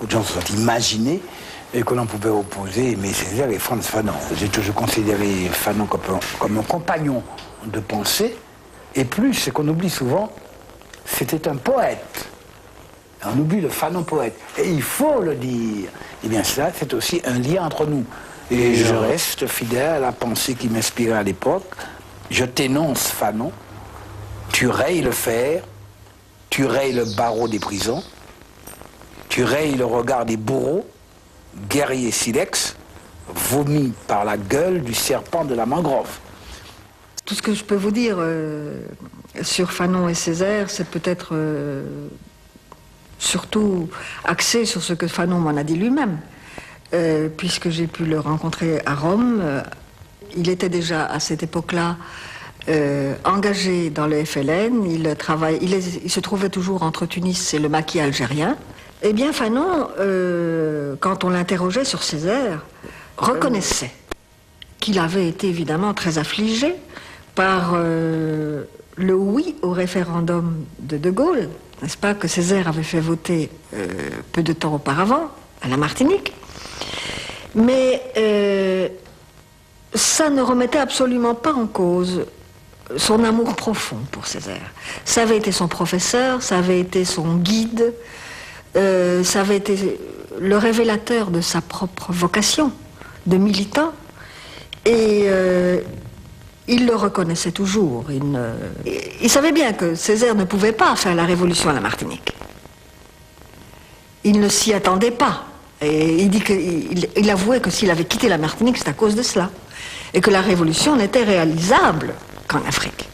beaucoup de gens se sont imaginés que l'on pouvait opposer Aimé Césaire et Frantz Fanon. J'ai toujours considéré Fanon comme un compagnon de pensée, et plus, ce qu'on oublie souvent, c'était un poète. On oublie le Fanon poète. Et il faut le dire. Eh bien, ça, c'est aussi un lien entre nous. Et je reste fidèle à la pensée qui m'inspirait à l'époque. Je t'énonce Fanon, tu rayes le fer, tu rayes le barreau des prisons, tu rayes le regard des bourreaux, guerrier silex, vomi par la gueule du serpent de la mangrove. Tout ce que je peux vous dire sur Fanon et Césaire, c'est peut-être surtout axé sur ce que Fanon m'en a dit lui-même. Puisque j'ai pu le rencontrer à Rome, il était déjà à cette époque-là engagé dans le FLN, il se trouvait toujours entre Tunis et le Maquis algérien. Eh bien Fanon, quand on l'interrogeait sur Césaire, reconnaissait qu'il avait été évidemment très affligé par le oui au référendum de Gaulle, n'est-ce pas, que Césaire avait fait voter peu de temps auparavant à la Martinique. Mais ça ne remettait absolument pas en cause son amour profond pour Césaire. Ça avait été son professeur, ça avait été son guide, ça avait été le révélateur de sa propre vocation de militant. Et il le reconnaissait toujours. Il savait bien que Césaire ne pouvait pas faire la révolution à la Martinique. Il ne s'y attendait pas. Et il avouait que s'il avait quitté la Martinique, c'est à cause de cela. Et que la révolution n'était réalisable qu'en Afrique.